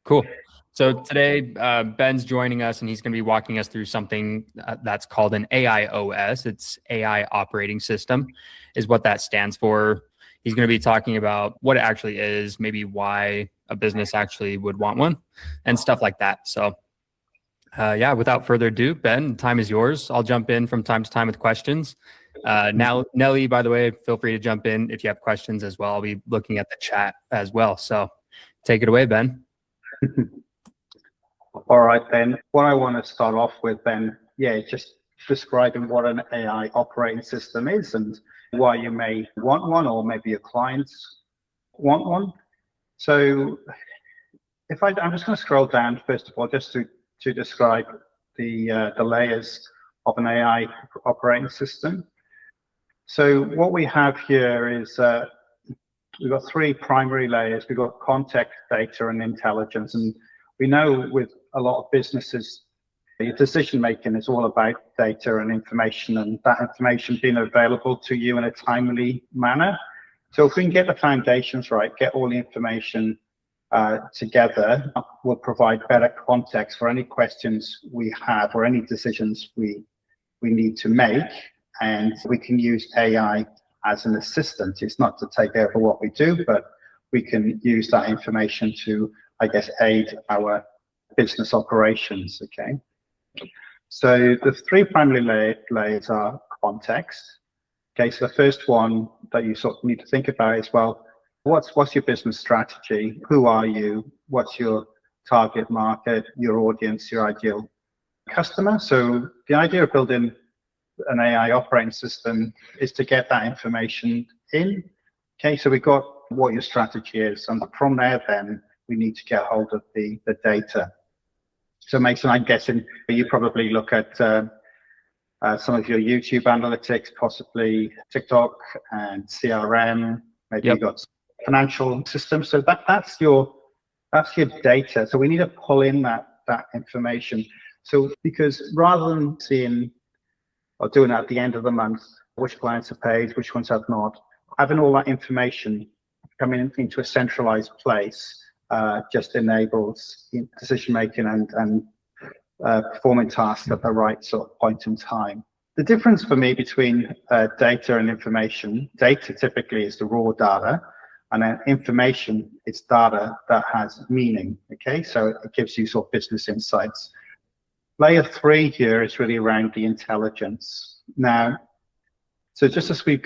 Cool. So today, Ben's joining us, and he's going to be walking us through something that's called an AIOS. It's AI operating system, is what that stands for. He's going to be talking about what it actually is, maybe why a business actually would want one, and stuff like that. So, yeah, without further ado, Ben, time is yours. I'll jump in from time to time with questions. Now, Nelly, by the way, feel free to jump in if you have questions as well. I'll be looking at the chat as well. So, take it away, Ben. All right, then. What I want to start off with then, just describing what an AI operating system is and why you may want one, or maybe your clients want one. So I'm just going to scroll down first of all, just to describe the layers of an AI operating system. So what we have here is we've got three primary layers. We've got context, data, and intelligence. And we know with a lot of businesses, your decision making is all about data and information, and that information being available to you in a timely manner. So if we can get the foundations right, get all the information together, will provide better context for any questions we have or any decisions we need to make. And we can use AI as an assistant. It's not to take over what we do, but we can use that information to, I guess, aid our business operations, okay? So the three primary layers are context. Okay, so the first one that you sort of need to think about is, well, what's your business strategy? Who are you? What's your target market, your audience, your ideal customer? So the idea of building an AI operating system is to get that information in. Okay, so we've got what your strategy is, and from there then we need to get hold of the data. So Mason, I'm guessing you probably look at some of your YouTube analytics, possibly TikTok and CRM, maybe Yep. You've got financial systems. So that's your data. So we need to pull in that information. So because rather than seeing or doing it at the end of the month, which clients are paid, which ones have not, having all that information coming into a centralized place just enables decision making and performing tasks at the right sort of point in time. The difference for me between data and information, data typically is the raw data, and then information is data that has meaning, okay? So it gives you sort of business insights. Layer 3 here is really around the intelligence. Now, so just as we're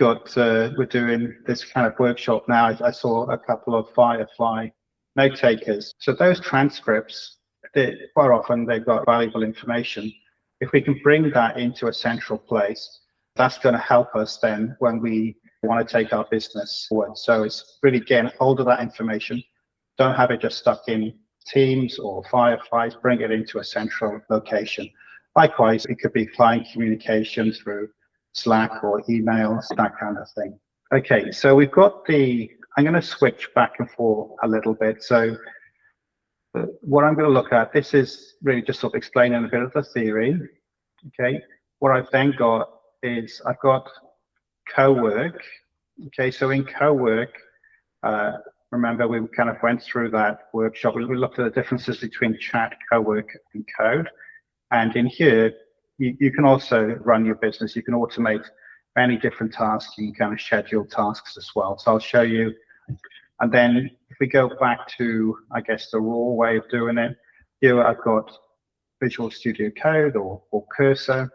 doing this kind of workshop now, I saw a couple of Firefly note takers. So those transcripts, quite often they've got valuable information. If we can bring that into a central place, that's going to help us then when we want to take our business forward. So it's really getting hold of that information. Don't have it just stuck in Teams or Fireflies, bring it into a central location. Likewise, it could be client communication through Slack or emails, that kind of thing. Okay, so we've got I'm going to switch back and forth a little bit. So what I'm going to look at, this is really just sort of explaining a bit of the theory. Okay, what I've then got is I've got Cowork. Okay, so in Cowork, remember, we kind of went through that workshop. We looked at the differences between chat, Cowork, and code. And in here, you can also run your business. You can automate many different tasks. You can kind of schedule tasks as well. So I'll show you. And then if we go back to, I guess, the raw way of doing it, here I've got Visual Studio Code or Cursor.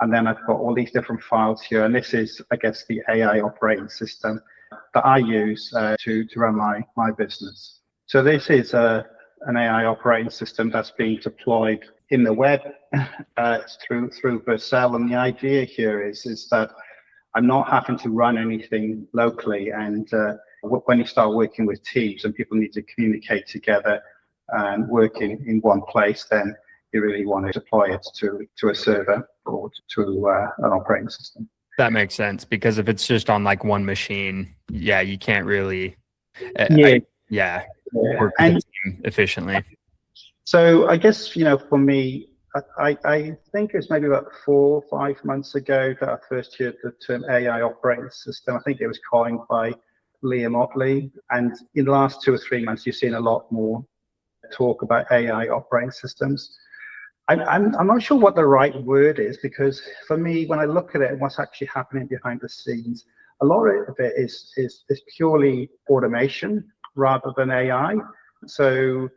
And then I've got all these different files here. And this is, I guess, the AI operating system that I use to run my business. So this is an AI operating system that's being deployed in the web through Vercel. And the idea here is that I'm not having to run anything locally. And when you start working with teams and people need to communicate together and working in one place, then you really want to deploy it to a server or to an operating system. That makes sense, because if it's just on like one machine, yeah, you can't really work with the team efficiently. So I guess, for me, I think it's maybe about 4 or 5 months ago that I first heard the term AI operating system. I think it was coined by Liam Otley. And in the last 2 or 3 months, you've seen a lot more talk about AI operating systems. I'm not sure what the right word is, because for me, when I look at it and what's actually happening behind the scenes, a lot of it is purely automation rather than AI. So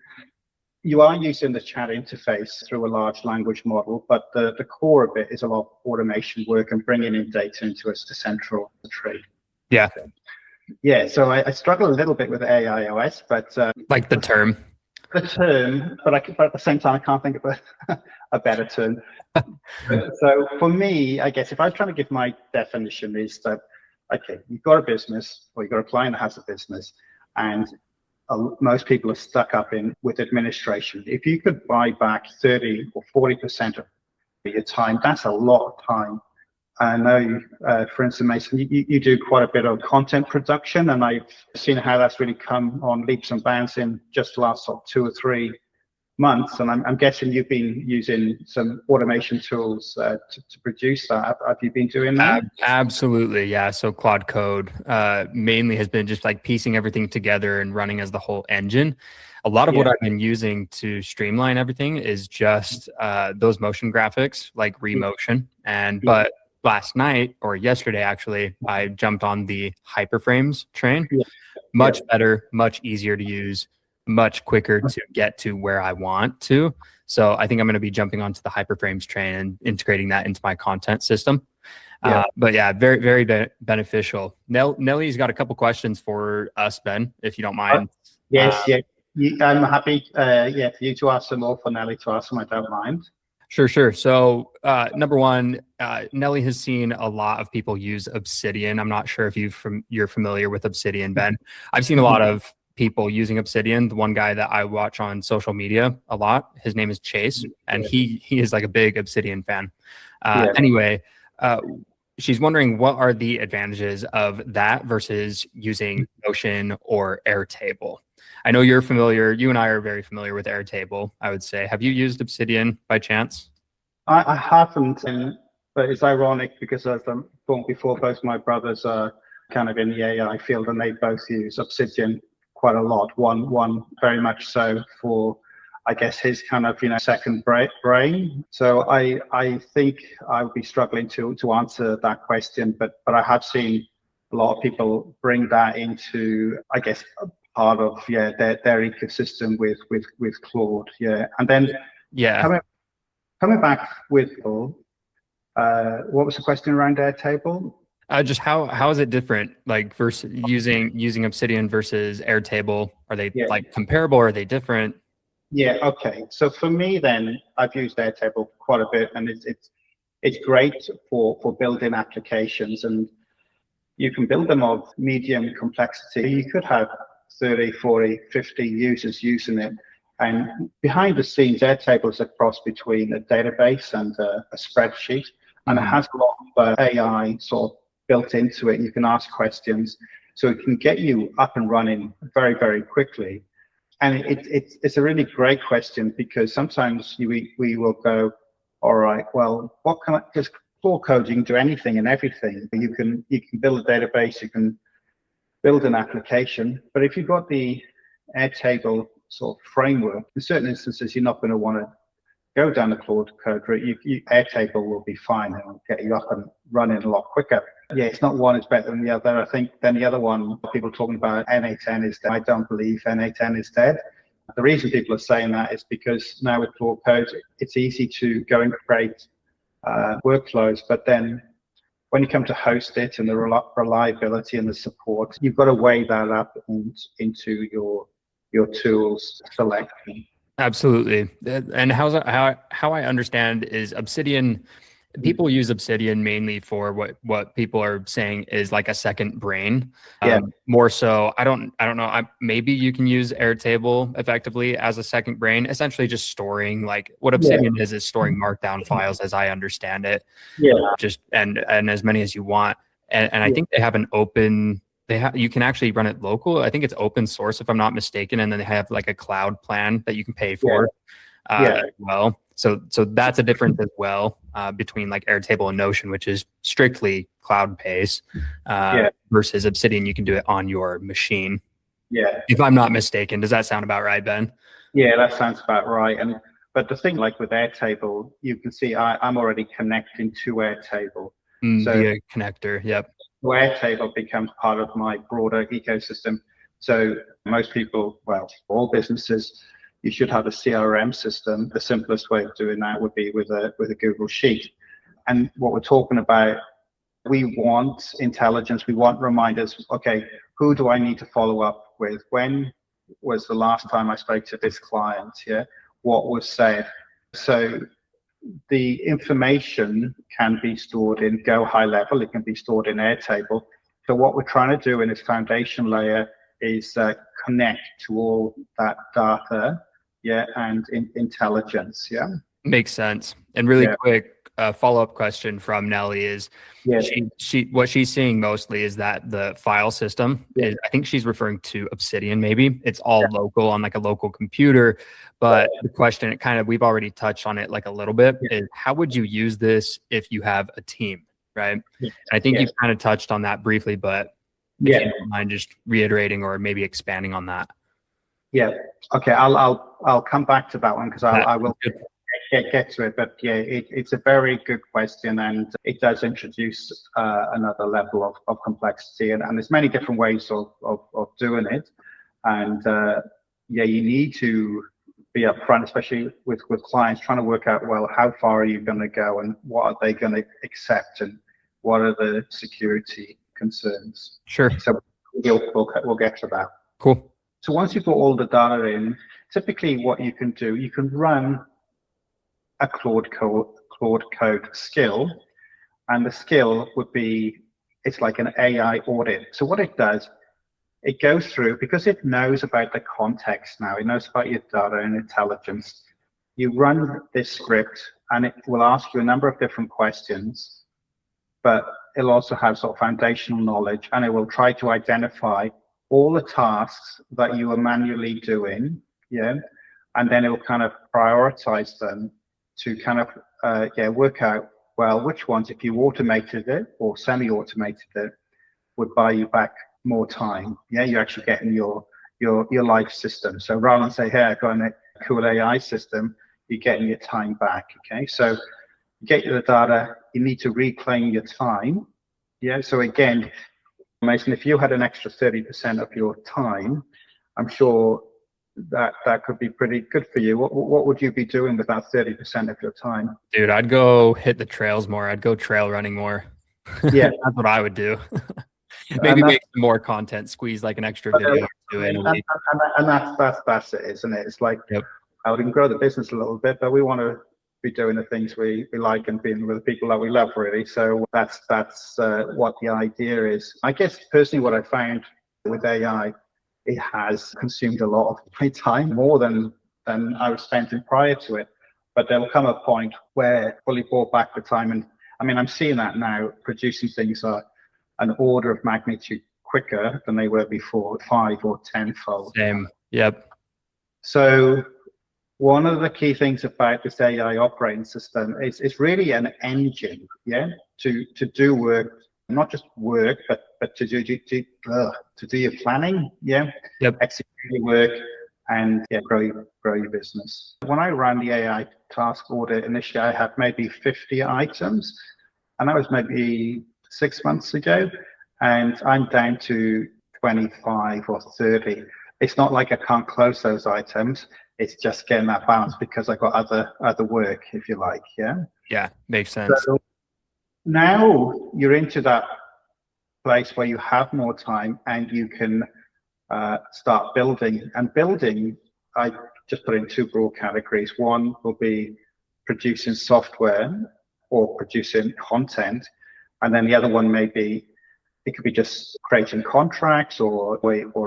you are using the chat interface through a large language model, but the core of it is a lot of automation work and bringing in data into a central tree. Yeah. Yeah, so I struggle a little bit with AIOS, but like the term. But at the same time, I can't think of a better term. So for me, I guess if I was trying to give my definition, is that, okay, you've got a business, or you've got a client that has a business, and most people are stuck up with administration. If you could buy back 30 or 40% of your time, that's a lot of time. I know, for instance, Mason, you do quite a bit of content production, and I've seen how that's really come on leaps and bounds in just the last 2 or 3 months. And I'm guessing you've been using some automation tools to produce that. Have you been doing that? Absolutely, yeah. So Claude Code mainly has been just like piecing everything together and running as the whole engine. A lot of what I've been using to streamline everything is just those motion graphics, like Remotion. But last night, or yesterday actually, I jumped on the hyperframes train. Much better, much easier to use, much quicker to get to where I want to. So I think I'm going to be jumping onto the hyperframes train and integrating that into my content system. But yeah, very, very beneficial. Nellie's got a couple questions for us, Ben, if you don't mind. Yes, I'm happy for you to ask them, or for Nellie to ask them. I don't mind. Sure. So number one, Nellie has seen a lot of people use Obsidian. I'm not sure if you're familiar with Obsidian, Ben. I've seen a lot of people using Obsidian. The one guy that I watch on social media a lot, his name is Chase, and he is like a big Obsidian fan. Anyway, she's wondering, what are the advantages of that versus using Notion or Airtable? I know you're familiar. You and I are very familiar with Airtable, I would say. Have you used Obsidian by chance? I haven't, but it's ironic because, as I thought before, both my brothers are kind of in the AI field, and they both use Obsidian quite a lot. One very much so for, I guess, his kind of second brain. So I think I would be struggling to answer that question, but I have seen a lot of people bring that into, I guess, part of their ecosystem with Claude. And then coming back with what was the question around Airtable? Just how is it different, like versus using Obsidian versus Airtable? Are they like comparable, or are they different? Okay. So for me, then, I've used Airtable quite a bit, and it's great for building applications, and you can build them of medium complexity. You could have 30, 40, 50 users using it. And behind the scenes, Airtable is a cross between a database and a spreadsheet. And it has a lot of AI sort of built into it. You can ask questions. So it can get you up and running very, very quickly. And it's a really great question, because sometimes we will go, all right, well, what can I, because Claude Code, you can do anything and everything. You can build a database, you can build an application. But if you've got the Airtable sort of framework, in certain instances, you're not going to want to go down the Claude Code route. Airtable will be fine, and it'll get you up and running a lot quicker. It's not one is better than the other. I think then the other one, people talking about N8N is dead. I don't believe N8N is dead. The reason people are saying that is because now with Claude Code, it's easy to go and create workflows, but then when you come to host it and the reliability and the support, you've got to weigh that up into your tools selection. Absolutely. And how I understand is Obsidian, people use Obsidian mainly for what people are saying is like a second brain. More so, I don't know. Maybe you can use Airtable effectively as a second brain, essentially just storing, like what Obsidian is storing markdown files, as I understand it. Just and as many as you want. And I think they have an open. You can actually run it local. I think it's open source, if I'm not mistaken. And then they have like a cloud plan that you can pay for as well. So that's a difference as well between like Airtable and Notion, which is strictly cloud-based, versus Obsidian. You can do it on your machine. If I'm not mistaken. Does that sound about right, Ben? Yeah, that sounds about right. But the thing, like with Airtable, you can see I'm already connecting to Airtable. So Via connector. Yep. Airtable becomes part of my broader ecosystem. So most people, well, all businesses, you should have a CRM system. The simplest way of doing that would be with a Google Sheet. And what we're talking about, we want intelligence, we want reminders. Okay, who do I need to follow up with? When was the last time I spoke to this client? Yeah, what was said? So the information can be stored in Go high level, it can be stored in Airtable. So what we're trying to do in this foundation layer is connect to all that data, yeah, and intelligence, yeah. Makes sense. And really quick, follow-up question from Nelly is, she what she's seeing mostly is that the file system is, I think she's referring to Obsidian, maybe it's all local on like a local computer. But the question, it kind of, we've already touched on it like a little bit, is how would you use this if you have a team, right? And I think you've kind of touched on that briefly, but if you don't mind just reiterating or maybe expanding on that. Yeah. Okay. I'll come back to that one because I will get to it. But yeah, it's a very good question, and it does introduce another level of complexity, and there's many different ways of doing it. And yeah, you need to be upfront, especially with clients, trying to work out, well, how far are you going to go, and what are they going to accept, and what are the security concerns? Sure. So we'll get to that. Cool. So once you've got all the data in, typically what you can do, you can run a Claude code skill, and the skill would be, it's like an AI audit. So what it does, it goes through, because it knows about the context now, it knows about your data and intelligence. You run this script and it will ask you a number of different questions, but it'll also have sort of foundational knowledge, and it will try to identify all the tasks that you are manually doing, yeah, and then it will kind of prioritize them to kind of work out, well, which ones, if you automated it or semi-automated it, would buy you back more time. Yeah, you're actually getting your life system. So rather than say, hey, I've got a cool AI system, you're getting your time back. Okay, so you get the data, you need to reclaim your time. Yeah, so again, Mason, if you had an extra 30% of your time, I'm sure that could be pretty good for you. What would you be doing with that 30% of your time? Dude, I'd go hit the trails more. I'd go trail running more. Yeah, that's what I would do. Maybe make some more content, squeeze like an extra video or two in a week. And that's it, isn't it? It's like, we can grow the business a little bit, but we want to be doing the things we like and being with the people that we love, really. So that's what the idea is. I guess personally what I found with AI, it has consumed a lot of my time, more than I was spending prior to it. But there will come a point where I fully bought back the time. And I mean, I'm seeing that now. Producing things are an order of magnitude quicker than they were before, 5 or 10-fold. Same. Yep. So one of the key things about this AI operating system is it's really an engine, yeah, to do work, not just work, but to do your planning, yeah, execute your work, and grow your business. When I ran the AI task audit initially, I had maybe 50 items, and that was maybe 6 months ago, and I'm down to 25 or 30. It's not like I can't close those items. It's just getting that balance because I've got other work, if you like. Yeah. Yeah, makes sense. So now you're into that place where you have more time and you can start building. And building, I just put in 2 broad categories. One will be producing software or producing content, and then the other one may be, it could be just creating contracts, or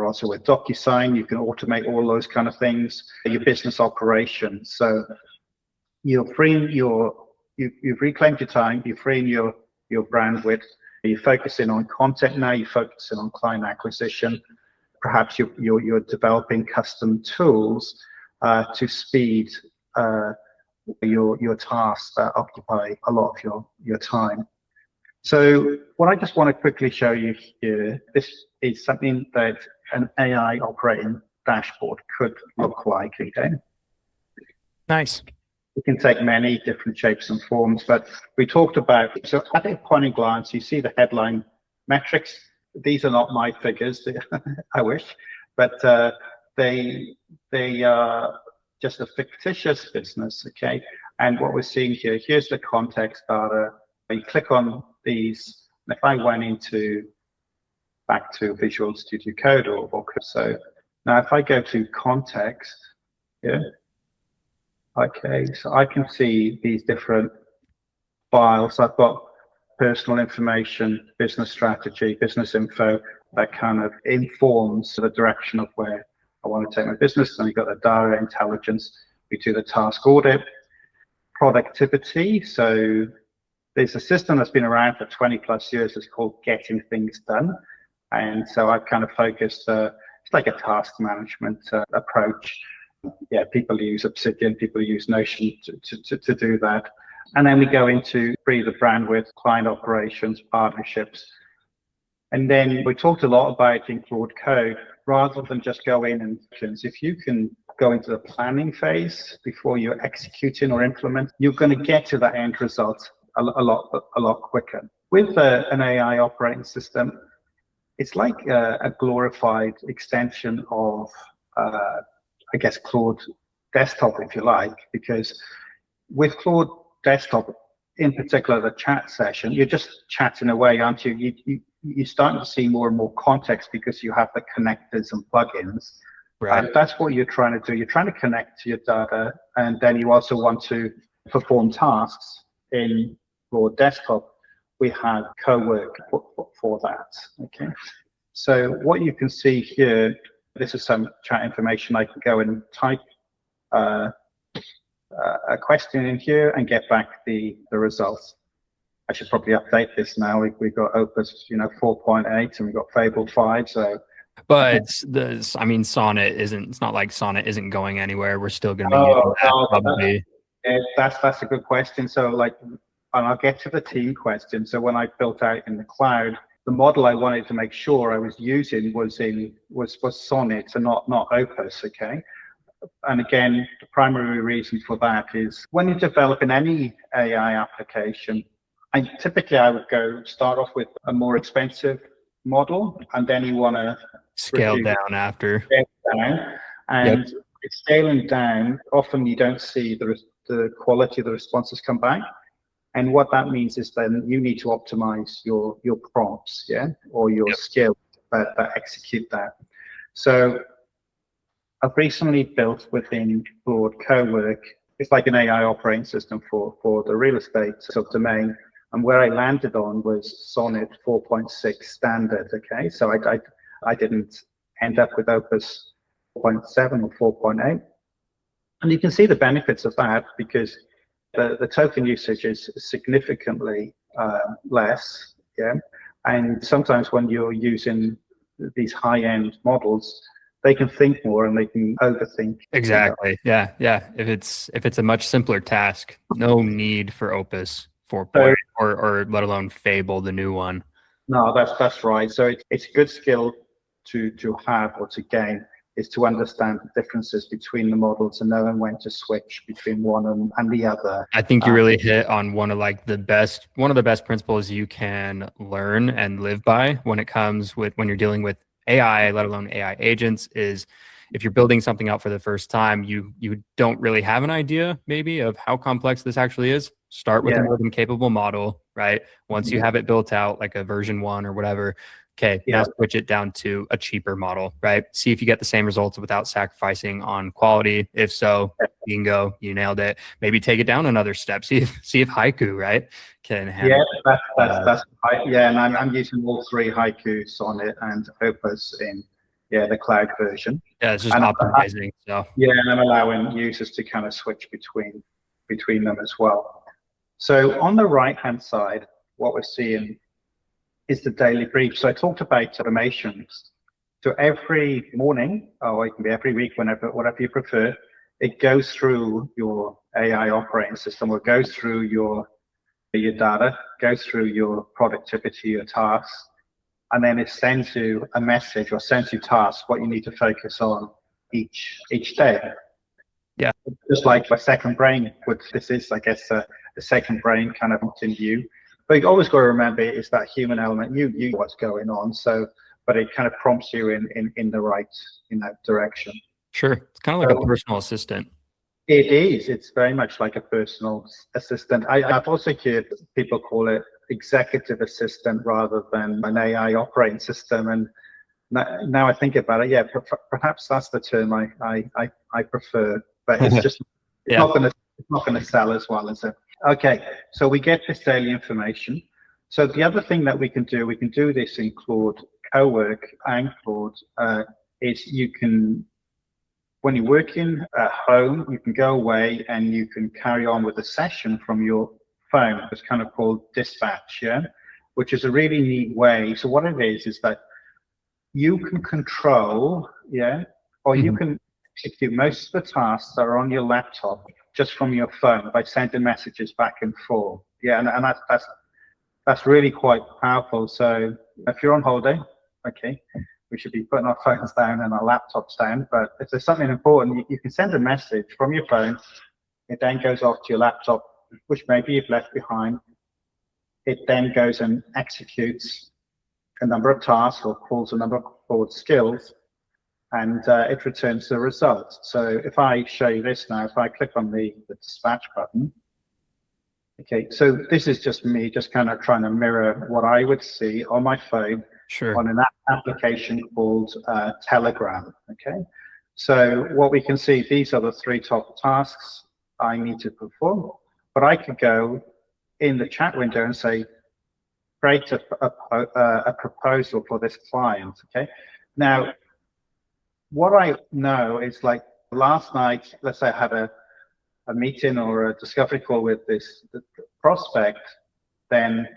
also with DocuSign, you can automate all those kind of things, your business operations. So you're freeing you've reclaimed your time, you're freeing your bandwidth, you're focusing on content now, you're focusing on client acquisition. Perhaps you're developing custom tools to speed your tasks that occupy a lot of your time. So what I just want to quickly show you here, this is something that an AI operating dashboard could look like. Okay. Nice. It can take many different shapes and forms, but we talked about, so at a point in glance, you see the headline metrics. These are not my figures, I wish, but they are just a fictitious business, okay? And what we're seeing here, here's the context data. You click on these, and if I went back to Visual Studio Code or so, now if I go to context, yeah, okay, so I can see these different files. I've got personal information, business strategy, business info that kind of informs the direction of where I want to take my business. And you've got the data intelligence. We do the task audit, productivity. So there's a system that's been around for 20 plus years. It's called Getting Things Done. And so I've kind of focused, it's like a task management approach. Yeah, people use Obsidian, people use Notion to do that. And then we go into breathe the brand with client operations, partnerships. And then we talked a lot about in Claude Code, rather than just go in and if you can go into the planning phase before you're executing or implement, you're going to get to that end result a lot quicker. With an AI operating system, it's like a glorified extension of I guess Claude Desktop, if you like, because with Claude Desktop, in particular the chat session, you're just chatting away, aren't you? You're starting to see more and more context because you have the connectors and plugins. Right. And that's what you're trying to do. You're trying to connect to your data, and then you also want to perform tasks in Claude Desktop. We have Cowork for that. Okay. So what you can see here, this is some chat information. I can go and type a question in here and get back the results. I should probably update this now. We've got Opus, 4.8, and we've got Fable 5. So, but Sonnet isn't. It's not like Sonnet isn't going anywhere. We're still going to be using that probably. That's a good question. So, and I'll get to the team question. So when I built out in the cloud, the model I wanted to make sure I was using was Sonnet and not Opus. Okay. And again, the primary reason for that is when you're developing any AI application, typically I would start off with a more expensive model, and then you want to scale down after. And scaling down, often you don't see the quality of the responses come back. And what that means is then you need to optimize your prompts, or your skill that execute that. So I've recently built within Claude Cowork, it's like an AI operating system for the real estate subdomain. And where I landed on was Sonnet 4.6 standard. Okay, so I didn't end up with Opus 4.7 or 4.8. And you can see the benefits of that because the token usage is significantly less. Yeah, and sometimes when you're using these high-end models, they can think more and they can overthink. Exactly. Yeah. If it's a much simpler task, no need for Opus 4.0 or let alone Fable, the new one. No, that's right. So it's a good skill to have or to gain, is to understand the differences between the models and knowing when to switch between one and the other. I think you really hit on one of the best principles you can learn and live by when you're dealing with AI, let alone AI agents, is if you're building something out for the first time, you don't really have an idea maybe of how complex this actually is. Start with a more than capable model, right? Once you have it built out, like a version 1 or whatever, now switch it down to a cheaper model, right? See if you get the same results without sacrificing on quality. If so, bingo, you nailed it. Maybe take it down another step. See if Haiku, right, can handle it. That's right. Yeah, and I'm using all three, Haiku, Sonnet, and Opus in the cloud version. Yeah, it's just optimizing. And I'm allowing users to kind of switch between them as well. So on the right-hand side, what we're seeing is the daily brief. So I talked about automations. So every morning, or it can be every week, whatever you prefer, it goes through your AI operating system, or goes through your data, goes through your productivity, your tasks, and then it sends you a message or sends you tasks, what you need to focus on each day. Yeah. Just like a second brain, which this is, I guess, a second brain kind of in you. But you always got to remember is that human element. You know what's going on. So, but it kind of prompts you in the right direction. Sure. It's kind of like a personal assistant. It is. It's very much like a personal assistant. I've also heard people call it executive assistant rather than an AI operating system. And now I think about it, yeah, perhaps that's the term I prefer. But it's just it's not going to sell as well, is it? Okay, so we get this daily information. So the other thing that we can do this in Claude Cowork and Claude, is you can, when you're working at home, you can go away and you can carry on with a session from your phone. It's kind of called dispatch, yeah, which is a really neat way. So what it is that you can control, yeah, or you can execute most of the tasks that are on your laptop just from your phone by sending messages back and forth. Yeah, and that's really quite powerful. So if you're on holiday, okay, we should be putting our phones down and our laptops down. But if there's something important, you can send a message from your phone. It then goes off to your laptop, which maybe you've left behind. It then goes and executes a number of tasks or calls a number of forward skills, and it returns the results. So if I show you this now, if I click on the dispatch button, okay, so this is just me just kind of trying to mirror what I would see on my phone on an application called Telegram, okay? So what we can see, these are the 3 top tasks I need to perform, but I could go in the chat window and say, create a proposal for this client, okay? Now, what I know is like last night, let's say I had a meeting or a discovery call with the prospect, then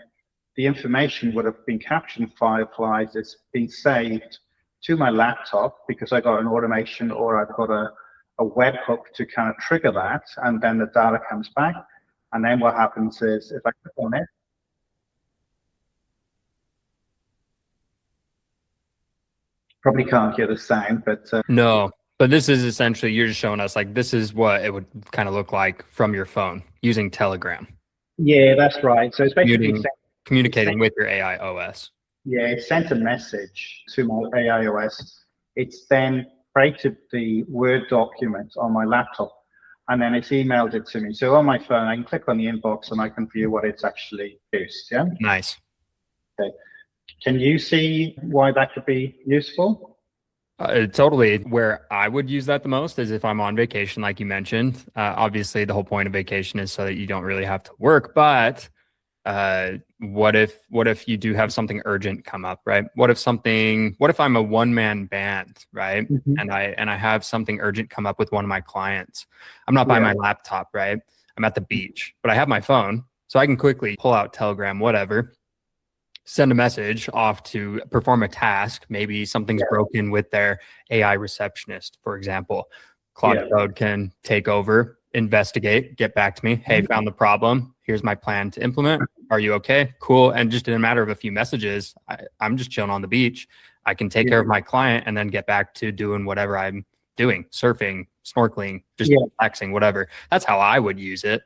the information would have been captured in Fireflies. It's been saved to my laptop because I got an automation or I've got a webhook to kind of trigger that, and then the data comes back. And then what happens is if I click on it, probably can't hear the sound, but no, but this is essentially, you're just showing us like this is what it would kind of look like from your phone using Telegram. Yeah, that's right. So it's basically communicating with your AIOS. Yeah, it sent a message to my AIOS. It's then created the Word document on my laptop, and then it's emailed it to me. So on my phone, I can click on the inbox and I can view what it's actually produced. Yeah. Nice. Okay. Can you see why that could be useful? Totally. Where I would use that the most is if I'm on vacation, like you mentioned. Obviously, the whole point of vacation is so that you don't really have to work. But what if you do have something urgent come up, right? What if I'm a one-man band, right? And I have something urgent come up with one of my clients. I'm not by my laptop, right? I'm at the beach, but I have my phone, so I can quickly pull out Telegram, whatever, send a message off to perform a task. Maybe something's broken with their AI receptionist, for example. Claude can take over, investigate, get back to me. Hey, found the problem. Here's my plan to implement. Are you okay? Cool. And just in a matter of a few messages, I'm just chilling on the beach. I can take care of my client and then get back to doing whatever I'm doing, surfing, snorkeling, just relaxing, whatever. That's how I would use it.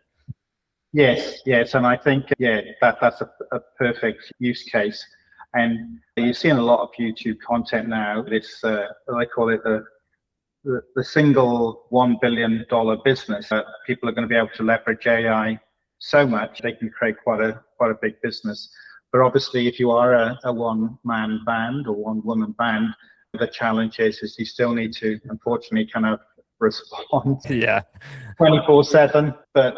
Yes, and I think that's a perfect use case. And you're seeing a lot of YouTube content now. It's I call it the single $1 billion business. People are going to be able to leverage AI so much they can create quite a big business. But obviously, if you are a one-man band or one-woman band, the challenge is you still need to, unfortunately, kind of respond 24/7. But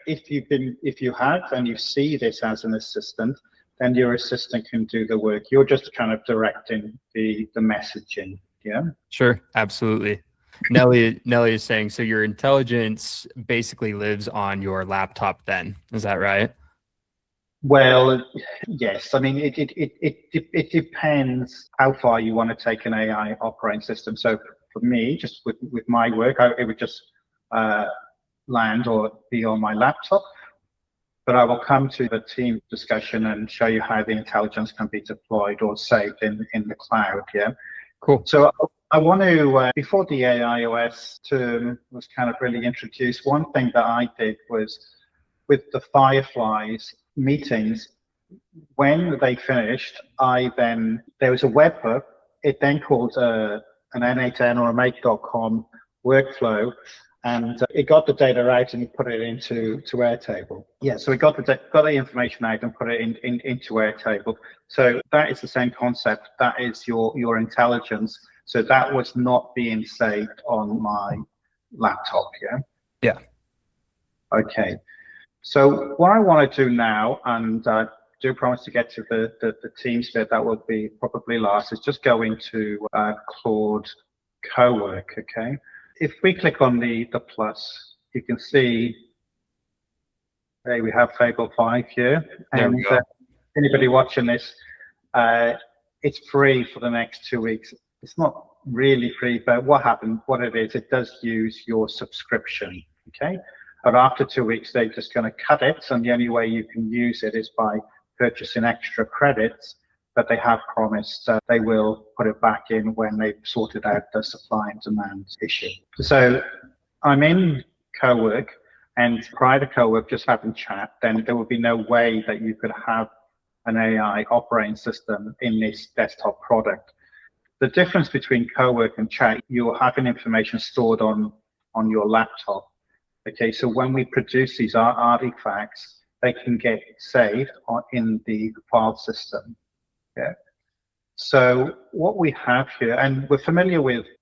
if you have and you see this as an assistant, then your assistant can do the work. You're just kind of directing the messaging. Yeah. Sure. Absolutely. Nelly is saying, so your intelligence basically lives on your laptop then. Is that right? Well, yes. I mean, it depends how far you want to take an AI operating system. So for me, just with my work, it would just land or be on my laptop. But I will come to the team discussion and show you how the intelligence can be deployed or saved in the cloud. Yeah. Cool. So I want to, before the AIOS term was kind of really introduced, one thing that I did was with the Fireflies meetings, when they finished, there was a webhook. It then called an N8N or a make.com workflow, and it got the data out and put it into Airtable. Yeah, so it got the information out and put it into Airtable. So that is the same concept. That is your intelligence. So that was not being saved on my laptop. Yeah. Yeah. Okay. So what I want to do now, and I do promise to get to the Teams bit, that will be probably last, is just go into Claude Cowork. Okay. If we click on the plus, you can see, hey, we have Fable 5 here. There And we go. Anybody watching this, it's free for the next 2 weeks. It's not really free, but what it is, it does use your subscription, okay? But after 2 weeks, they're just going to cut it, and the only way you can use it is by purchasing extra credits, but they have promised they will put it back in when they've sorted out the supply and demand issue. So I'm in Cowork, and prior to Cowork, just having chat, then there would be no way that you could have an AI operating system in this desktop product. The difference between Cowork and chat, you're having information stored on your laptop. Okay, so when we produce these artifacts, they can get saved in the file system. Yeah. So what we have here, and are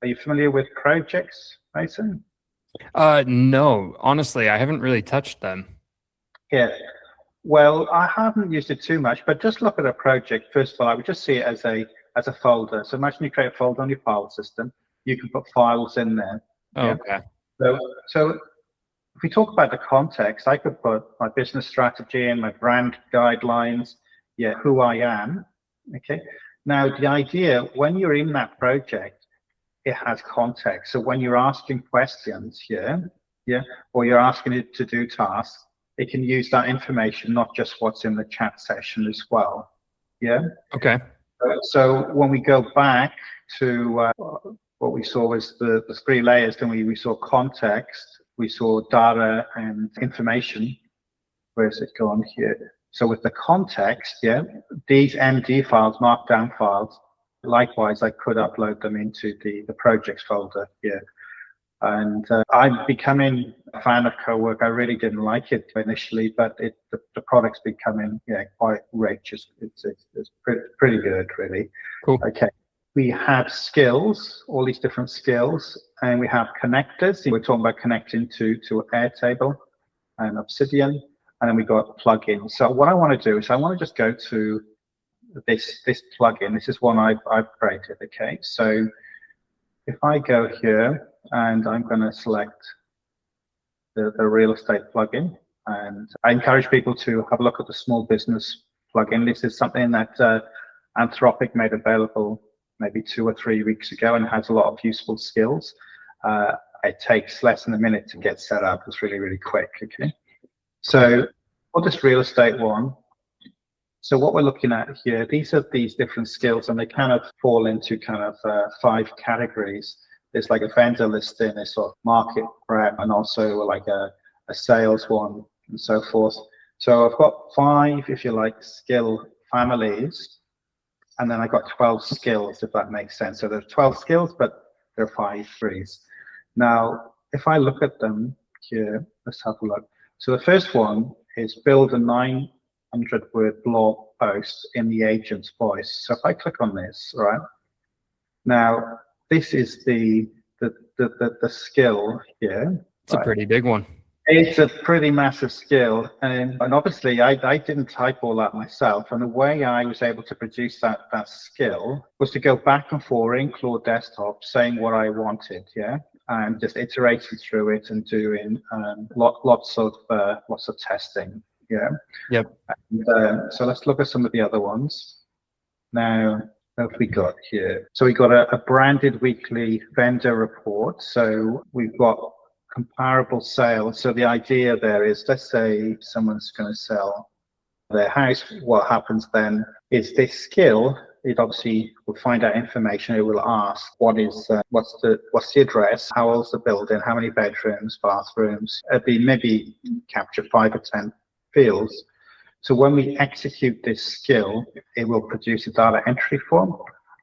you familiar with projects, Mason? No, honestly, I haven't really touched them. Yeah. Well, I haven't used it too much, but just look at a project. First of all, I would just see it as a folder. So imagine you create a folder on your file system. You can put files in there. Oh, Yeah? okay. So if we talk about the context, I could put my business strategy in, my brand guidelines, yeah, who I am. Okay. Now, the idea, when you're in that project, it has context. So when you're asking questions here, yeah, or you're asking it to do tasks, it can use that information, not just what's in the chat session as well. Yeah. Okay. So when we go back to what we saw was the 3 layers, then we saw context, we saw data and information. Where's it gone here? So with the context, yeah, these MD files, markdown files, likewise, I could upload them into the projects folder here. And I'm becoming a fan of Cowork. I really didn't like it initially, but the product's becoming quite rich. It's pretty good, really. Cool. Okay. We have skills, all these different skills, and we have connectors. We're talking about connecting to Airtable and Obsidian, and then we got plugins. So what I want to do is I want to just go to this plugin. This is one I've created. Okay. So if I go here and I'm going to select the real estate plugin, and I encourage people to have a look at the small business plugin. This is something that Anthropic made available maybe 2 or 3 weeks ago and has a lot of useful skills. It takes less than a minute to get set up. It's really, really quick. Okay. So for this real estate one, so what we're looking at here, these are these different skills, and they kind of fall into kind of 5 categories. There's like a vendor listing, a sort of market prep, and also like a sales one, and so forth. So I've got 5, if you like, skill families, and then I got 12 skills, if that makes sense. So there's 12 skills, but there are 5 trees. Now, if I look at them here, let's have a look. So the first one is build a 900-word blog post in the agent's voice. So if I click on this, right now, this is the skill here. It's a pretty big one. It's a pretty massive skill, and obviously I didn't type all that myself. And the way I was able to produce that skill was to go back and forth in Claude Desktop, saying what I wanted, yeah, and just iterating through it and doing lots of testing, yeah. Yep. And, so let's look at some of the other ones now. What have we got here? So we got a branded weekly vendor report. So we've got comparable sales. So the idea there is, let's say someone's going to sell their house. What happens then is this skill it obviously will find out information. It will ask what's the address, how old's the building, how many bedrooms, bathrooms. It'll be maybe capture 5 or 10 fields. So when we execute this skill, it will produce a data entry form.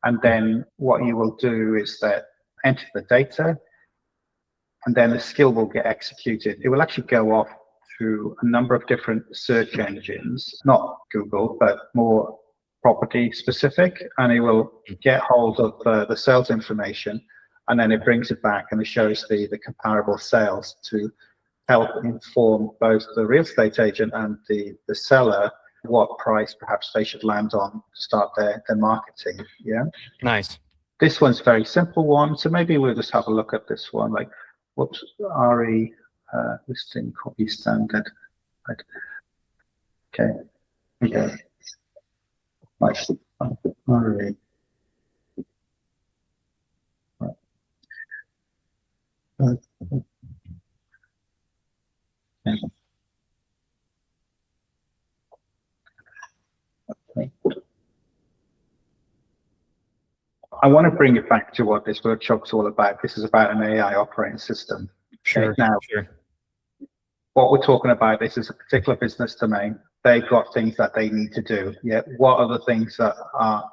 And then what you will do is that enter the data, and then the skill will get executed. It will actually go off through a number of different search engines, not Google, but more property specific, and it will get hold of the sales information, and then it brings it back and it shows the comparable sales to help inform both the real estate agent and the seller what price perhaps they should land on to start their marketing. Yeah. Nice. This one's a very simple one, so maybe we'll just have a look at this one. Like, whoops, RE listing copy standard. Right. Okay. Okay. Right. RE. Right. Okay. I want to bring it back to what this workshop's all about. This is about an AI operating system. Sure. Now, what we're talking about, this is a particular business domain. They've got things that they need to do. Yeah. What are the things that are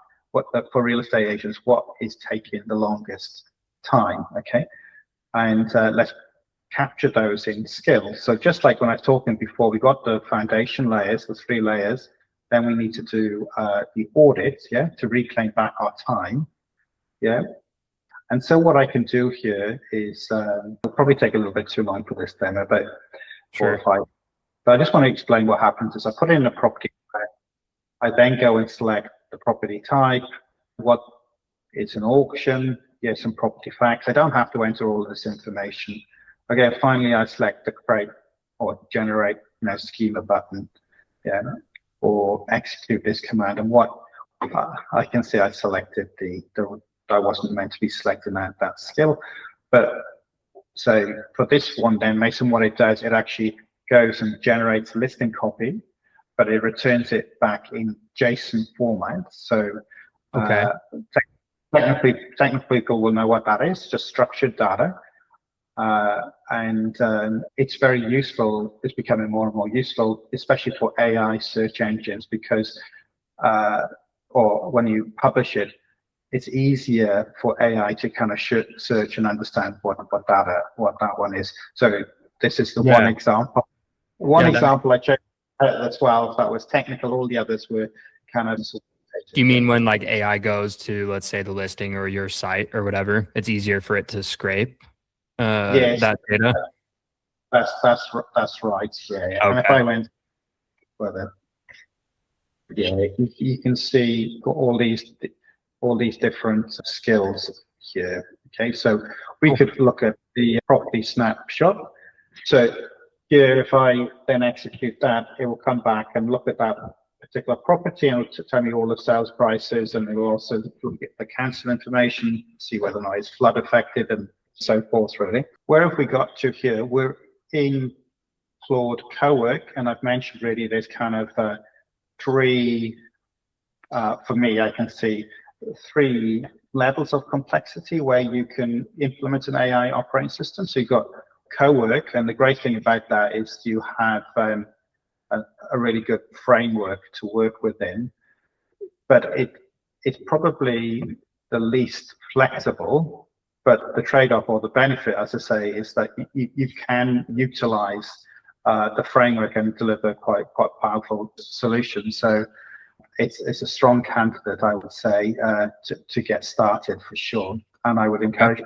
for real estate agents? What is taking the longest time? Okay. And let's capture those in skills. So just like when I was talking before, we got the foundation layers, the 3 layers. Then we need to do the audit, yeah, to reclaim back our time. Yeah. And so what I can do here is, it'll probably take a little bit too long for this demo, but sure. 4 or 5. But I just want to explain what happens is I put in a property. I then go and select the property type, what it's an auction, yes, some property facts. I don't have to enter all of this information. Okay, finally I select the create or generate, schema button, yeah, or execute this command. And what I can see, I selected I wasn't meant to be selecting that skill, but so for this one, then Mason, what it does, it actually goes and generates a listing copy, but it returns it back in JSON format. So okay. Technically, people will know what that is, just structured data. And it's very useful. It's becoming more and more useful, especially for AI search engines, because or when you publish it, it's easier for AI to kind of search and understand what that one is. So this is the one example. One example I checked as well. If that was technical, all the others were kind of. Do you mean when like AI goes to, let's say, the listing or your site or whatever, it's easier for it to scrape yes, that data? That's right. Yeah. Okay. And if I went further, yeah, you can see all these different skills here. Okay, so we could look at the property snapshot. So here, if I then execute that, it will come back and look at that particular property and it'll tell me all the sales prices, and it will also look at the council information, see whether or not it's flood affected and so forth, really. Where have we got to here? We're in Claude Cowork, and I've mentioned really there's kind of 3, for me, I can see 3 levels of complexity where you can implement an AI operating system. So you've got Cowork, and the great thing about that is you have a really good framework to work within, but it's probably the least flexible. But the trade-off or the benefit, as I say, is that you can utilize the framework and deliver quite powerful solutions. So it's a strong candidate, I would say, to get started for sure. And I would encourage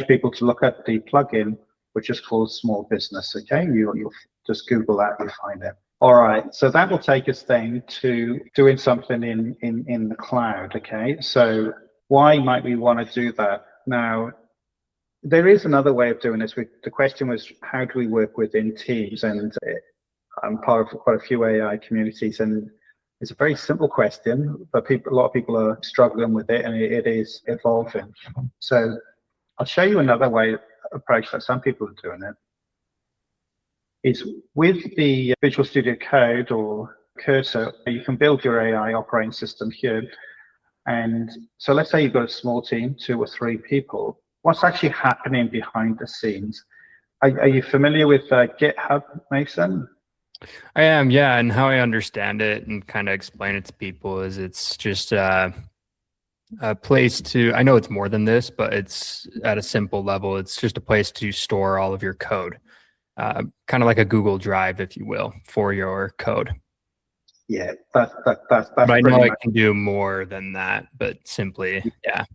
people to look at the plugin, which is called Small Business. Okay, you'll just Google that, you'll find it. All right, so that will take us then to doing something in the cloud. Okay, so why might we want to do that? Now, there is another way of doing this. The question was, how do we work within teams? And I'm part of quite a few AI communities, and it's a very simple question, but a lot of people are struggling with it, and it is evolving. So I'll show you another approach that some people are doing it. Is with the Visual Studio Code or Cursor, you can build your AI operating system here. And so let's say you've got a small team, 2 or 3 people. What's actually happening behind the scenes? Are you familiar with GitHub, Mason? I am, yeah. And how I understand it and kind of explain it to people is it's just a place to, I know it's more than this, but it's at a simple level. It's just a place to store all of your code, kind of like a Google Drive, if you will, for your code. Yeah, that's But I know pretty it much. can do more than that, but simply, yeah.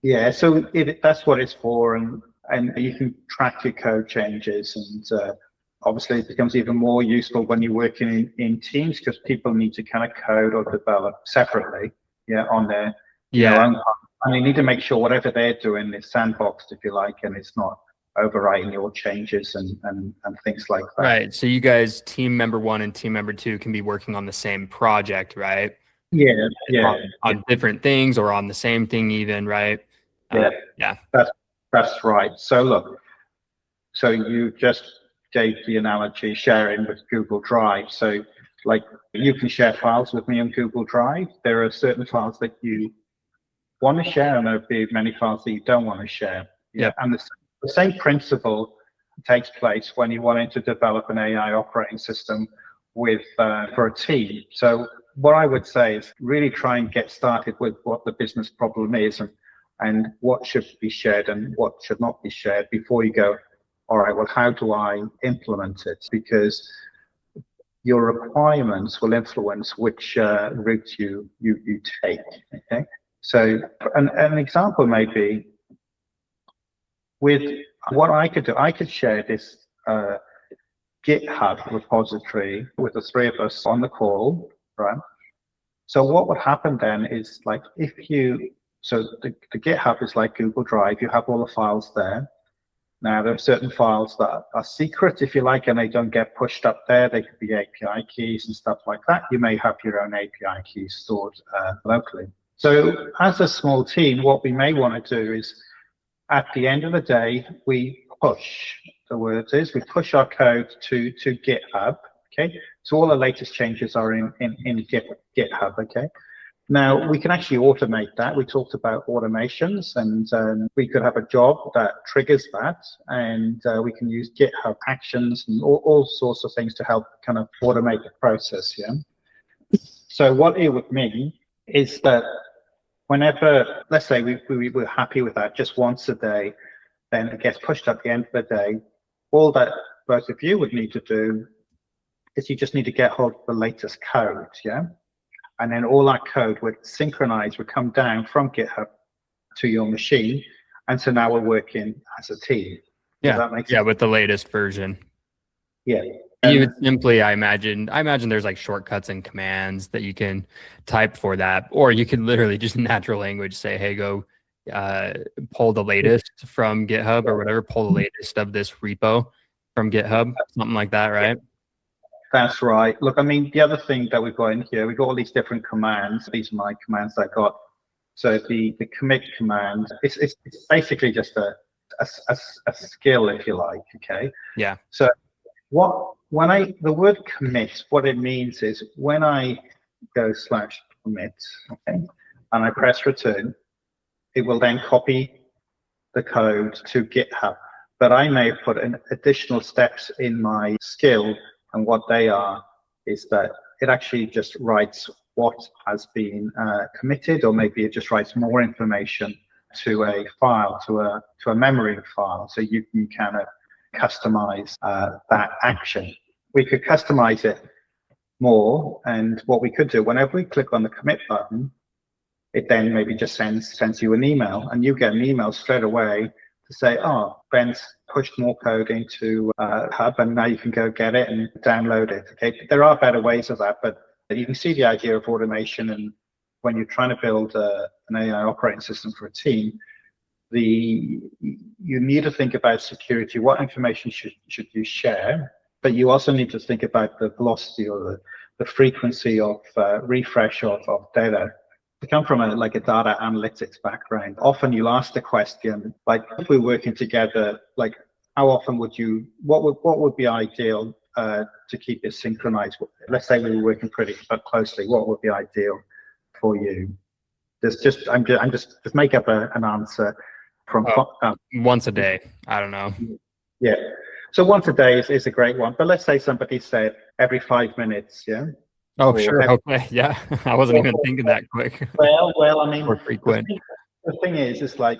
Yeah, so that's what it's for, and you can track your code changes, and obviously it becomes even more useful when you're working in teams, because people need to kind of code or develop separately, yeah, on their own part. And you need to make sure whatever they're doing is sandboxed, if you like, and it's not overwriting your changes and things like that. Right. So you guys, team member 1 and team member 2, can be working on the same project, right? Yeah, yeah, on different things or on the same thing even, right? Yeah. That's right. So look, so you just gave the analogy sharing with Google Drive. So like you can share files with me on Google Drive. There are certain files that you want to share, and there'll be many files that you don't want to share. Yep. And the same principle takes place when you're wanting to develop an AI operating system with for a team. So what I would say is really try and get started with what the business problem is and what should be shared and what should not be shared before you go, all right, well, how do I implement it? Because your requirements will influence which route you take, okay? So an example may be with what I could do. I could share this GitHub repository with the 3 of us on the call, right? So what would happen then is, like, if you, so the GitHub is like Google Drive. You have all the files there. Now, there are certain files that are secret, if you like, and they don't get pushed up there. They could be API keys and stuff like that. You may have your own API keys stored locally. So as a small team, what we may want to do is, at the end of the day, we push, the word is, we push our code to GitHub, okay? So all the latest changes are in GitHub, okay? Now, we can actually automate that. We talked about automations, and we could have a job that triggers that, and we can use GitHub actions and all sorts of things to help kind of automate the process, yeah? So what it would mean is that whenever, let's say we were happy with that just once a day, then it gets pushed at the end of the day. All that both of you would need to do is you just need to get hold of the latest code, yeah? And then all that code would synchronize, would come down from GitHub to your machine. And so now we're working as a team. Does that make sense? Yeah, with the latest version. Yeah. You would simply, I imagine there's like shortcuts and commands that you can type for that, or you could literally just natural language say, hey, go pull the latest from GitHub or whatever, pull the latest of this repo from GitHub, something like that, right? That's right. Look, I mean, the other thing that we've got in here, we've got all these different commands. These are my commands that I got. So the commit command, it's basically just a skill, if you like, okay? Yeah. So the word commit, what it means is when I go /commit, okay, and I press return, it will then copy the code to GitHub. But I may have put in additional steps in my skill, and what they are is that it actually just writes what has been committed, or maybe it just writes more information to a file, to a memory file, so you can kind of customize that action. We could customize it more, and what we could do, whenever we click on the commit button, it then maybe just sends you an email, and you get an email straight away to say, oh, Ben's pushed more code into Hub, and now you can go get it and download it. Okay, there are better ways of that, but you can see the idea of automation. And when you're trying to build an AI operating system for a team, you need to think about security. What information should you share? But you also need to think about the velocity or the frequency of refresh of data. I come from a data analytics background. Often you'll ask the question, like, if we're working together, like, how often would you, what would be ideal to keep it synchronized? Let's say we were working pretty closely. What would be ideal for you? I'm just make up an answer from once a day. I don't know. Yeah. So once a day is a great one. But let's say somebody said every 5 minutes, yeah. Oh, sure. Okay. Yeah. I wasn't even thinking that quick. Well, I mean, More frequent. the thing is like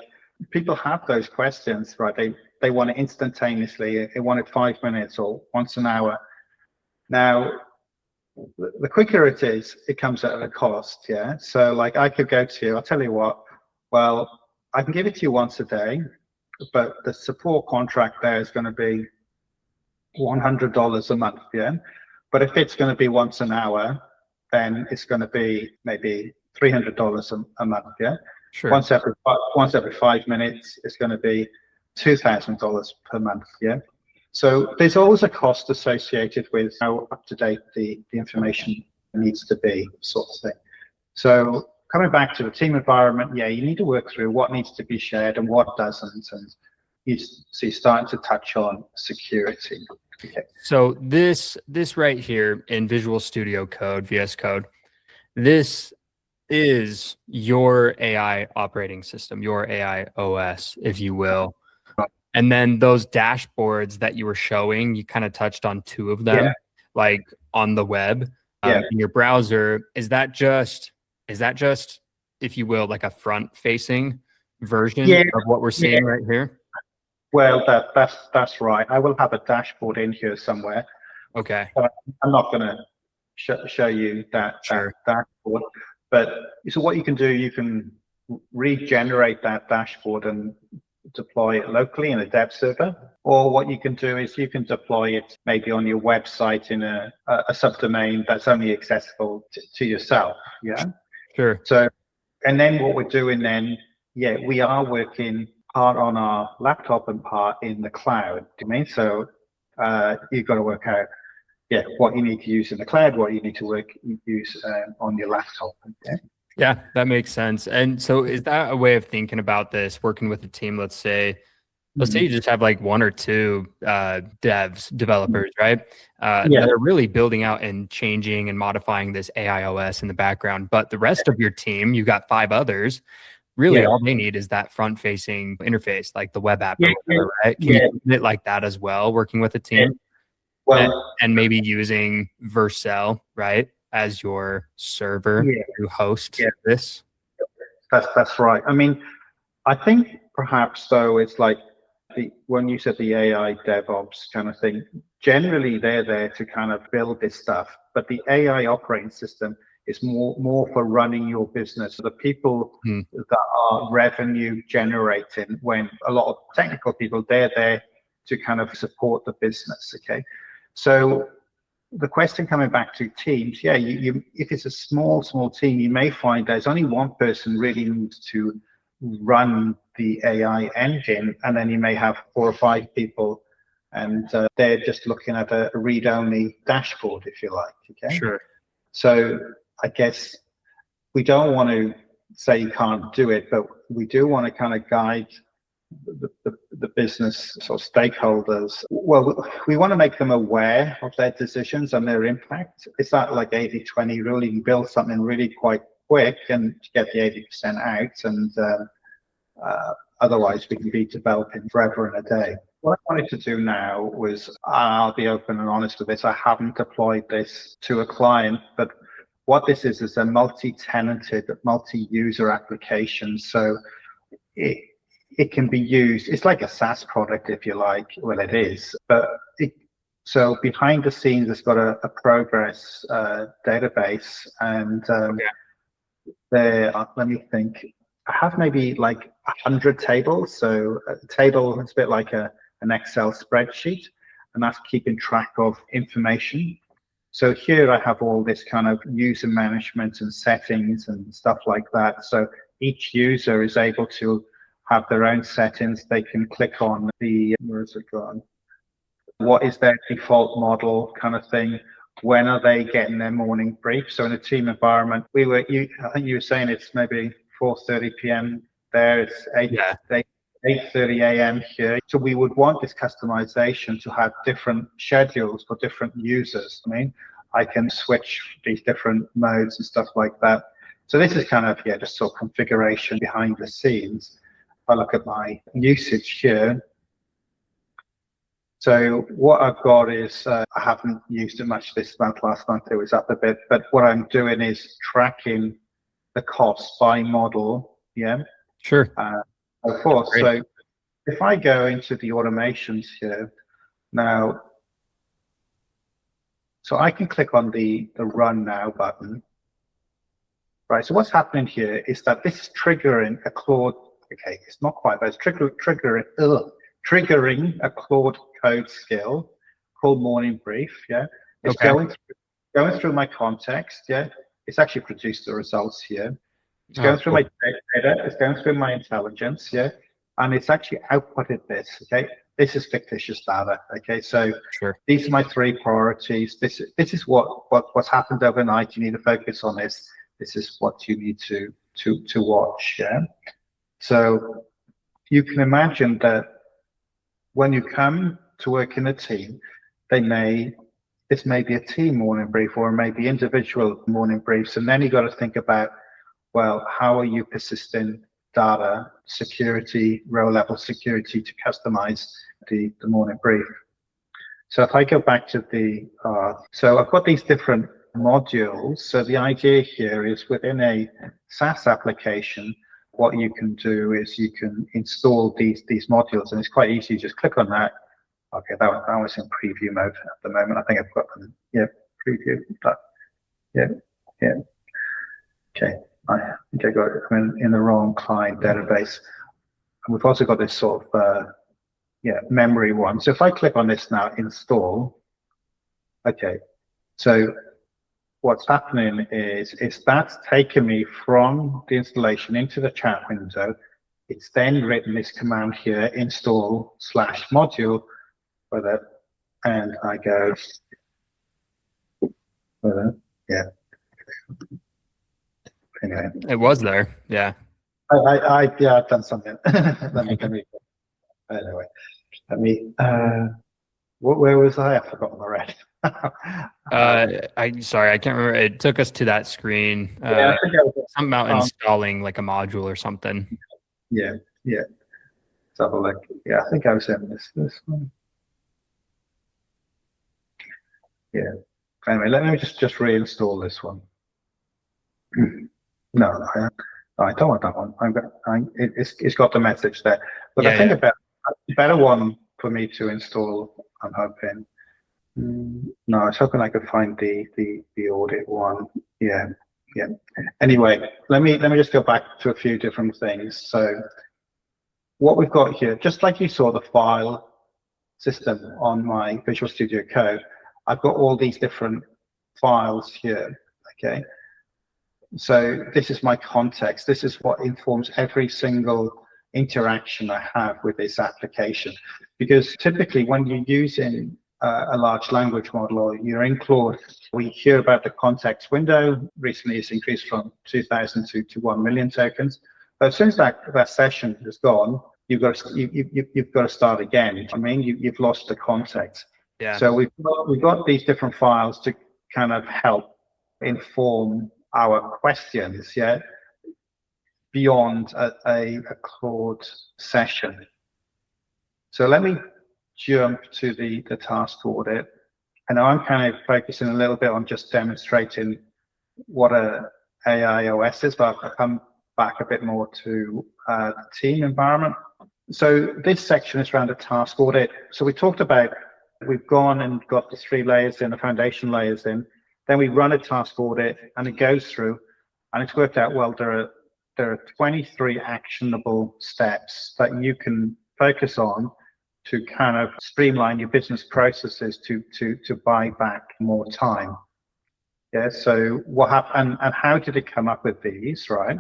people have those questions, right? They want it instantaneously. They want it 5 minutes or once an hour. Now, the quicker it is, it comes at a cost, yeah? So like I could go to you, I'll tell you what, well, I can give it to you once a day, but the support contract there is going to be $100 a month, yeah? But if it's going to be once an hour, then it's going to be maybe $300 a month, yeah? Sure. Once every 5 minutes, it's going to be $2,000 per month, yeah? So there's always a cost associated with how up to date the information needs to be, sort of thing. So coming back to the team environment, yeah, you need to work through what needs to be shared and what doesn't, and you're starting to touch on security. Okay. So this right here in Visual Studio Code, VS Code, this is your AI operating system, your AIOS, if you will. And then those dashboards that you were showing, you kind of touched on two of them, like on the web, in your browser. Is that just, if you will, like a front-facing version of what we're seeing right here? Well, that's right. I will have a dashboard in here somewhere. Okay. But I'm not going to show you that dashboard. But so what you can do, you can regenerate that dashboard and deploy it locally in a dev server. Or what you can do is you can deploy it maybe on your website in a subdomain that's only accessible to yourself. Yeah. Sure. So, and then what we're doing then, we are working part on our laptop and part in the cloud. So you've got to work out what you need to use in the cloud, what you need to use on your laptop. Yeah, that makes sense. And so is that a way of thinking about this, working with a team? Let's say you just have like one or two developers, right? That are really building out and changing and modifying this AIOS in the background. But the rest of your team, you've got 5 others. Really, all they need is that front-facing interface, like the web app, or whatever, right? Can you do it like that as well, working with a team? Well, and maybe using Vercel, right, as your server to host this? That's right. I mean, I think perhaps, though, it's like when you said the AI DevOps kind of thing, generally they're there to kind of build this stuff, but the AI operating system is more for running your business. The people that are revenue generating, when a lot of technical people, they're there to kind of support the business, okay? So the question coming back to teams, if it's a small team, you may find there's only one person really needs to run the AI engine, and then you may have 4 or 5 people, and they're just looking at a read-only dashboard, if you like, okay? Sure. So I guess we don't want to say you can't do it, but we do want to kind of guide the business sort of stakeholders. Well, we want to make them aware of their decisions and their impact. It's not like 80-20 rule. You can build something really quite quick and get the 80% out, and otherwise we can be developing forever and a day. What I wanted to do now was, I'll be open and honest with this, I haven't deployed this to a client, but what this is a multi-tenanted, multi-user application. So it can be used, it's like a SaaS product, if you like. Well, it is, but so behind the scenes, it's got a progress database, and there, let me think, I have maybe like 100 tables. So a table is a bit like an Excel spreadsheet, and that's keeping track of information. So here I have all this kind of user management and settings and stuff like that. So each user is able to have their own settings. They can click on where is it gone? What is their default model kind of thing? When are they getting their morning brief? So in a team environment, I think you were saying it's maybe 4:30 p.m. there. It's 8:30 a.m. here. So we would want this customization to have different schedules for different users. I mean, I can switch these different modes and stuff like that. So this is kind of, just sort of configuration behind the scenes. If I look at my usage here, so what I've got is, I haven't used it much this month. Last month it was up a bit, but what I'm doing is tracking the cost by model. Yeah. Sure. Of course. So if I go into the automations here now, so I can click on the Run Now button. Right, so what's happening here is that this is triggering a Claude, okay, it's not quite, but it's triggering a Claude code skill called Morning Brief, yeah? It's going through my context, yeah? It's actually produced the results here. It's going through my data, it's going through my intelligence, yeah? And it's actually outputted this, okay? This is fictitious data, okay? So these are my 3 priorities. This is what's happened overnight. You need to focus on this. This is what you need to watch, yeah? So you can imagine that when you come to work in a team, this may be a team morning brief or maybe individual morning briefs, and then you got to think about, well, how are you persisting data security, row level security to customize the morning brief? So if I go back to so I've got these different modules. So the idea here is within a SaaS application, what you can do is you can install these modules, and it's quite easy. You just click on that. Okay, that was in preview mode at the moment. I think I've got them. Yeah, preview. Yeah. Okay, I think I got it. I'm in the wrong client database. And we've also got this sort of memory one. So if I click on this now, install. Okay, so what's happening is that's taken me from the installation into the chat window. It's then written this command here, install/module, and I go, anyway. It was there, yeah. I've done something. Anyway, where was I? I've forgotten already. Sorry, I can't remember. It took us to that screen. I think something about installing like a module or something. Yeah. Let's have a look. Yeah, I think I was in this one. Yeah. Anyway, let me just reinstall this one. No, I don't want that one. It's got the message there. But I think a better one for me to install, I'm hoping. No, I was hoping I could find the audit one. Yeah. Anyway, let me just go back to a few different things. So what we've got here, just like you saw the file system on my Visual Studio Code, I've got all these different files here. Okay. So this is my context. This is what informs every single interaction I have with this application. Because typically when you're using a large language model or you're in Claude, we hear about the context window. Recently it's increased from 2,000 to 1 million tokens. But as soon as that session is gone, you've got to start again. I mean, you've lost the context. Yeah. So we've got these different files to kind of help inform our questions, beyond a Claude session. So let me jump to the task audit. And I'm kind of focusing a little bit on just demonstrating what a AIOS is, but I'll come back a bit more to the team environment. So this section is around a task audit. So we talked about, we've gone and got the 3 layers in, the foundation layers in, then we run a task audit and it goes through, and it's worked out, well, there are 23 actionable steps that you can focus on to kind of streamline your business processes to buy back more time. Yeah, so what happened and how did it come up with these, right?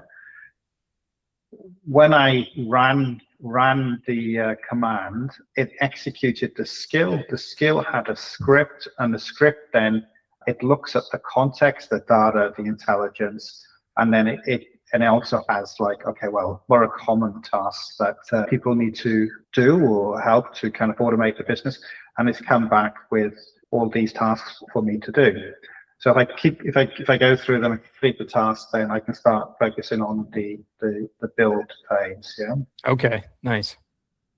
When I ran the command, it executed the skill. The skill had a script, and the script then, it looks at the context, the data, the intelligence, and then it also has like, okay, well, what are common tasks that people need to do or help to kind of automate the business? And it's come back with all these tasks for me to do. So if I go through them and complete the task, then I can start focusing on the build phase. Yeah. Okay, nice.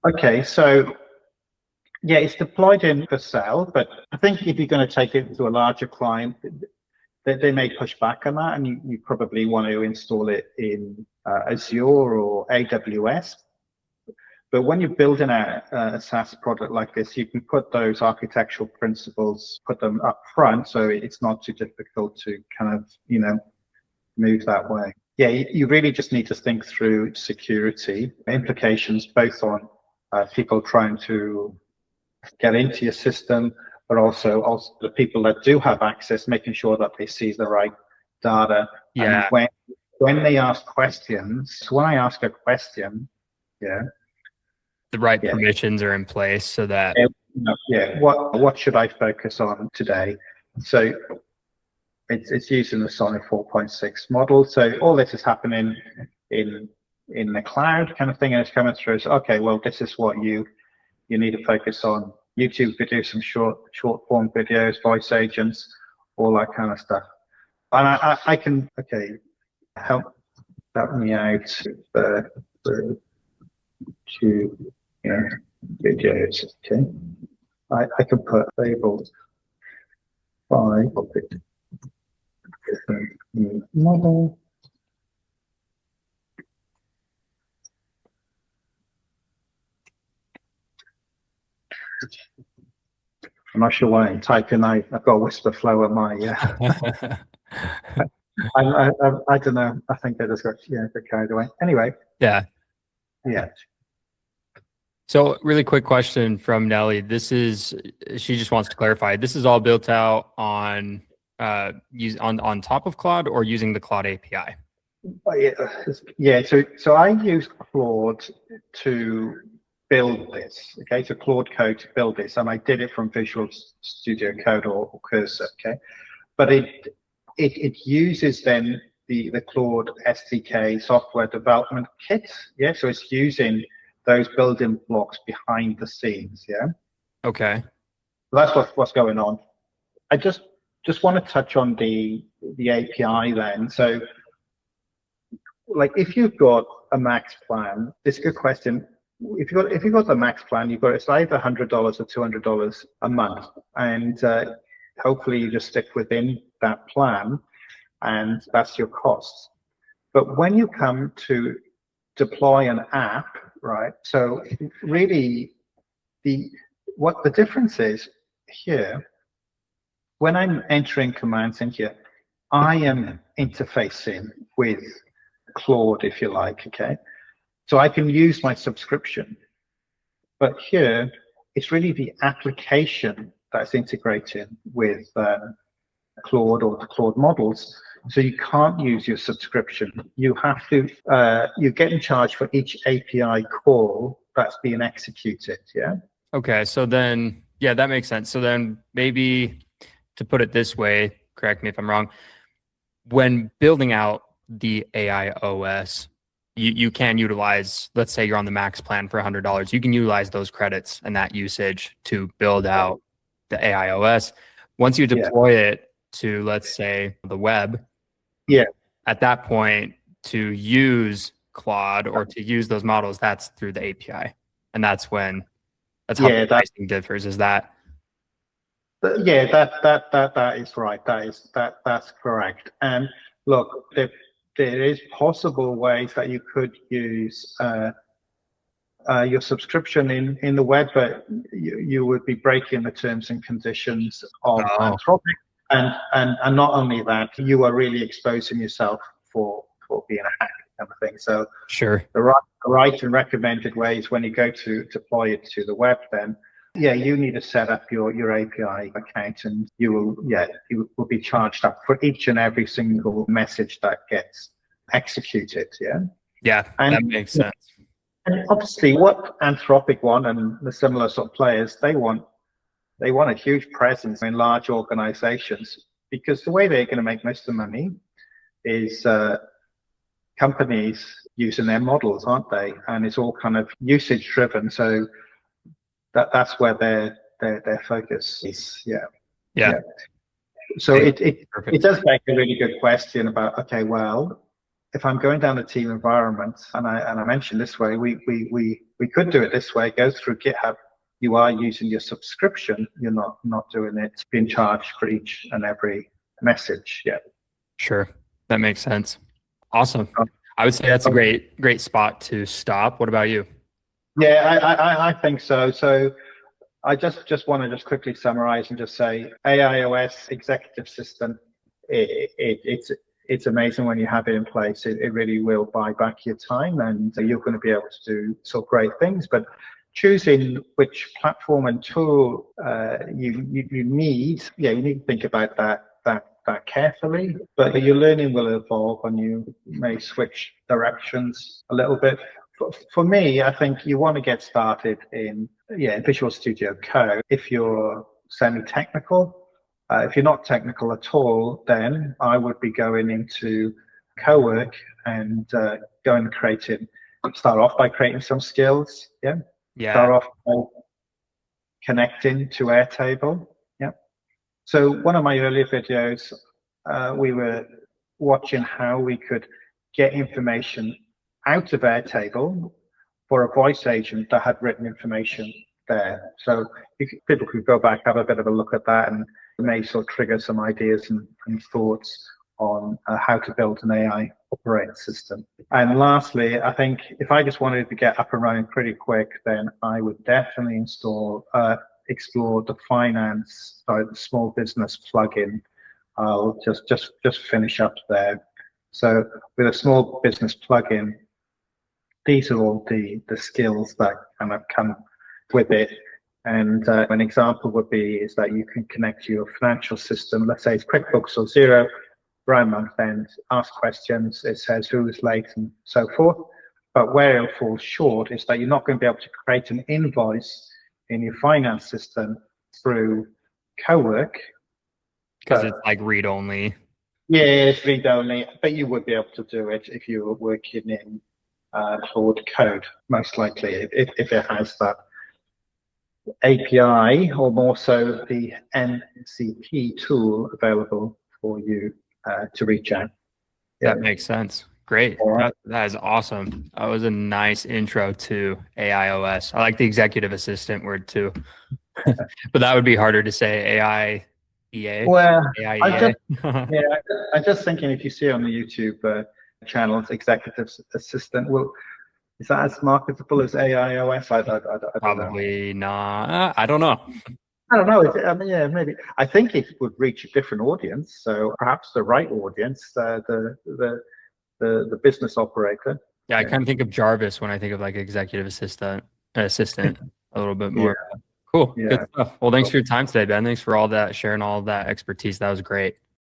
Okay, so yeah, it's deployed in for sale, but I think if you're going to take it to a larger client, they may push back on that, and you probably want to install it in Azure or AWS. But when you're building a SaaS product like this, you can put those architectural principles, put them up front, so it's not too difficult to kind of, move that way. Yeah, you really just need to think through security implications, both on people trying to get into your system, but also the people that do have access, making sure that they see the right data. Yeah. And when they ask questions, so when I ask a question, yeah, the right permissions are in place so that what should I focus on today? So it's using the Sonnet 4.6 model. So all this is happening in the cloud kind of thing, and it's coming through. So okay, well, this is what you need to focus on: YouTube videos, some short form videos, voice agents, all that kind of stuff. And I can help me out to videos. Okay, I can put labeled by different model. I'm not sure why I'm typing. I've got a whisper flow at my. I don't know. I think I just got carried away. Anyway. Yeah. So really quick question from Nelly. She just wants to clarify. This is all built out on on top of Claude or using the Claude API? Yeah. So I use Claude to build this. Okay. So Claude Code to build this, and I did it from Visual Studio Code or Cursor. Okay. But it uses then the Claude SDK software development kit. Yeah. So it's using those building blocks behind the scenes. Yeah. Okay. So that's what's going on. I just want to touch on the API then. So, like, if you've got a max plan, this is a good question. If you've got the max plan, it's either $100 or $200 a month, and hopefully you just stick within that plan, and that's your cost. But when you come to deploy an app, right? So really, what the difference is here, when I'm entering commands in here, I am interfacing with Claude, if you like, okay? So I can use my subscription. But here, it's really the application that's integrating with Claude or the Claude models. So you can't use your subscription. You have to, you're getting charged for each API call that's being executed, yeah? Okay, so then, yeah, that makes sense. So then maybe to put it this way, correct me if I'm wrong, when building out the AIOS, you can utilize, let's say you're on the max plan for $100, you can utilize those credits and that usage to build out the AIOS. Once you deploy it to, let's say, the web, at that point, to use Claude or to use those models, that's through the API. And that's how the pricing differs, is that? Yeah, that is right. That's correct. And look, there is possible ways that you could use your subscription in the web, but you would be breaking the terms and conditions of Anthropic. And not only that, you are really exposing yourself for being a hacker kind of thing. So sure, the right and recommended ways when you go to deploy it to the web, then you need to set up your API account, and you will be charged up for each and every single message that gets executed. That makes sense. And obviously, what Anthropic want, and the similar sort of players, they want a huge presence in large organizations, because the way they're going to make most of the money is companies using their models, aren't they? And it's all kind of usage driven. So that's where their focus is. Yeah. So it Perfect. does beg a really good question about, okay, well, if I'm going down a team environment, and I mentioned this way, we could do it this way, go through GitHub. You are using your subscription. You're not doing it being charged for each and every message. Yeah. Sure. That makes sense. Awesome. I would say that's a great spot to stop. What about you? Yeah, I think so. So I just want to just quickly summarize and just say AIOS executive system. It's amazing when you have it in place. It really will buy back your time, and you're going to be able to do sort of great things. But choosing which platform and tool you need, yeah, you need to think about that carefully. But your learning will evolve, and you may switch directions a little bit. For me, I think you want to get started in Visual Studio Code if you're semi-technical. If you're not technical at all, then I would be going into Cowork and start off by creating some skills. Yeah. Start off by connecting to Airtable. Yeah. So one of my earlier videos, we were watching how we could get information out of Airtable for a voice agent that had written information there. So people could go back, have a bit of a look at that, and it may sort of trigger some ideas and thoughts on how to build an AI operating system. And lastly, I think if I just wanted to get up and running pretty quick, then I would definitely explore the the small business plugin. I'll just finish up there. So with a small business plugin, these are all the skills that kind of come with it. And an example would be is that you can connect to your financial system. Let's say it's QuickBooks or Xero, run month end, ask questions. It says who is late and so forth. But where it'll fall short is that you're not going to be able to create an invoice in your finance system through Cowork. Because it's like read only. Yeah, it's read only, but you would be able to do it if you were working in Claude code, most likely, if it has that API, or more so the MCP tool available for you to reach out. Yeah. That makes sense. Great. Right. That is awesome. That was a nice intro to AIOS. I like the executive assistant word too, but that would be harder to say. AIEA. Well, AIEA. I'm just thinking if you see on the YouTube channels, executive assistant, is that as marketable as AIOS? I don't Probably not. I don't know. I don't know. I mean, yeah, maybe. I think it would reach a different audience. So perhaps the right audience, the business operator. Yeah, I kind of think of Jarvis when I think of like executive assistant a little bit more. Yeah. Cool. Yeah. Good stuff. Well, thanks for your time today, Ben. Thanks for sharing all of that expertise. That was great.